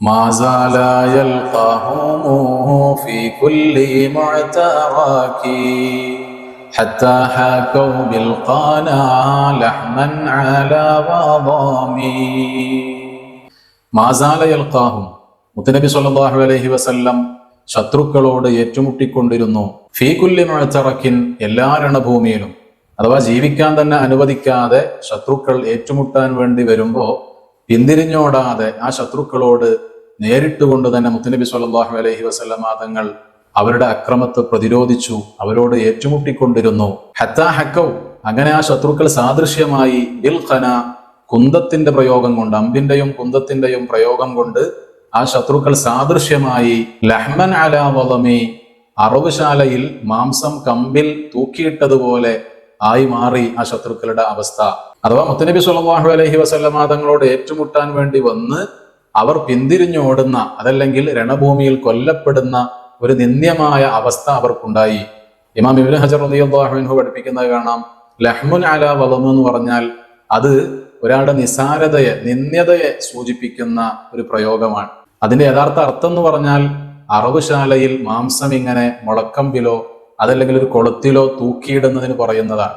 ما زال يلقاهم في كل معترك حتى حكوا بالقنا لحما على وضامي. ما زال يلقاهم, മുത്തനബി സല്ലല്ലാഹു അലൈഹി വസല്ലം ശത്രുക്കളോട് ഏറ്റുമുട്ടിക്കൊണ്ടിരുന്നു. ഫീ കുല്ലി മുഅ്തറക്കിൻ, എല്ലാ രണഭൂമിയിലും. അഥവാ ജീവിക്കാൻ തന്നെ അനുവദിക്കാതെ ശത്രുക്കൾ ഏറ്റുമുട്ടാൻ വേണ്ടി വരുമ്പോൾ പിന്തിരിഞ്ഞോടാതെ ആ ശത്രുക്കളോട് നേരിട്ടുകൊണ്ട് തന്നെ മുത്തനബി സല്ലല്ലാഹു അലൈഹി വസല്ലം തങ്ങൾ അവരുടെ അക്രമത്തെ പ്രതിരോധിച്ചു, അവരോട് ഏറ്റുമുട്ടിക്കൊണ്ടിരുന്നു. ഹത്താ ഹക്കൗ, അങ്ങനെ ആ ശത്രുക്കൾ സാദൃശ്യമായി ബിൽ ഖന, കുന്തത്തിന്റെ പ്രയോഗം കൊണ്ട്, അമ്പിന്റെയും കുന്തത്തിന്റെയും പ്രയോഗം കൊണ്ട് ആ ശത്രുക്കൾ സാദൃശ്യമായി ലഹ്മൻ അലാ വളമി, അറവുശാലയിൽ മാംസം കമ്പിൽ തൂക്കിയിട്ടതുപോലെ ആയി മാറി ആ ശത്രുക്കളുടെ അവസ്ഥ. അഥവാ മുത്തനബി സല്ലല്ലാഹു അലൈഹി വസല്ലമ തങ്ങളോട് ഏറ്റുമുട്ടാൻ വേണ്ടി വന്ന് അവർ പിന്തിരിഞ്ഞോടുന്ന, അതല്ലെങ്കിൽ രണഭൂമിയിൽ കൊല്ലപ്പെടുന്ന ഒരു നിന്ദ്യമായ അവസ്ഥ അവർക്കുണ്ടായി. ഇമാം ഇബ്നു ഹജർ റളിയല്ലാഹു അൻഹു പഠിപ്പിക്കുന്നത് കാണാം, ലഹ്മുൻ അലാ വളമു എന്ന് പറഞ്ഞാൽ അത് ഒരാളുടെ നിസാരതയെ, നിന്ദ്യതയെ സൂചിപ്പിക്കുന്ന ഒരു പ്രയോഗമാണ്. അതിന്റെ യഥാർത്ഥ അർത്ഥം എന്ന് പറഞ്ഞാൽ അറവുശാലയിൽ മാംസം ഇങ്ങനെ മുളക്കമ്പിലോ അതല്ലെങ്കിൽ ഒരു കൊളുത്തിലോ തൂക്കിയിടുന്നതിന് പറയുന്നതാണ്.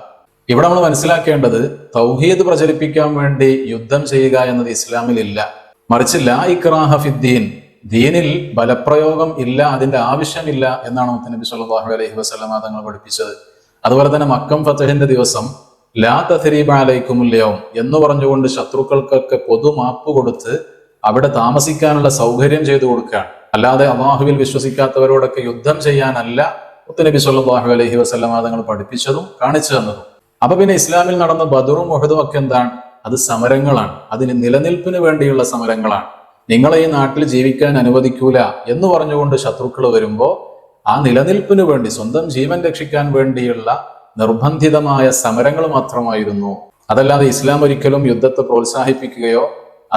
ഇവിടെ നമ്മൾ മനസ്സിലാക്കേണ്ടത്, തൗഹീദ് പ്രചരിപ്പിക്കാൻ വേണ്ടി യുദ്ധം ചെയ്യുക എന്നത് ഇസ്ലാമിലില്ല. മറിച്ച് ലാ ഇക്റാഹ ഫിദ്ദീൻ, ദീനിൽ ബലപ്രയോഗം ഇല്ല, അതിന്റെ ആവശ്യമില്ല എന്നാണ് മുത്തനബി സല്ലല്ലാഹു അലൈഹി വസല്ലമ തങ്ങൾ പഠിപ്പിച്ചത്. അതുപോലെ തന്നെ മക്കം ഫതഹിന്റെ ദിവസം ലാ തഥരീബ അലൈക്കുമുൽ യൗം എന്ന് പറഞ്ഞുകൊണ്ട് ശത്രുക്കൾക്കൊക്കെ പൊതുമാപ്പ് കൊടുത്ത് അവിടെ താമസിക്കാനുള്ള സൗകര്യം ചെയ്തു കൊടുക്കുകയാണ്. അല്ലാതെ അല്ലാഹുവിൽ വിശ്വസിക്കാത്തവരോടൊക്കെ യുദ്ധം ചെയ്യാനല്ല മുത്തനബി സല്ലല്ലാഹു അലൈഹി വസല്ലമ തങ്ങൾ പഠിപ്പിച്ചതും കാണിച്ചു തന്നതും. അപ്പൊ പിന്നെ ഇസ്ലാമിൽ നടന്ന ബദറും ഉഹദും ഒക്കെ എന്താണ്? അത് സമരങ്ങളാണ്, അതിന് നിലനിൽപ്പിന് വേണ്ടിയുള്ള സമരങ്ങളാണ്. നിങ്ങളെ ഈ നാട്ടിൽ ജീവിക്കാൻ അനുവദിക്കൂല എന്ന് പറഞ്ഞുകൊണ്ട് ശത്രുക്കൾ വരുമ്പോൾ ആ നിലനിൽപ്പിന് വേണ്ടി, സ്വന്തം ജീവൻ രക്ഷിക്കാൻ വേണ്ടിയുള്ള നിർബന്ധിതമായ സമരങ്ങൾ മാത്രമായിരുന്നു. അതല്ലാതെ ഇസ്ലാം ഒരിക്കലും യുദ്ധത്തെ പ്രോത്സാഹിപ്പിക്കുകയോ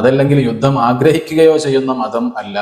അതല്ലെങ്കിൽ യുദ്ധം ആഗ്രഹിക്കുകയോ ചെയ്യുന്ന മതം അല്ല.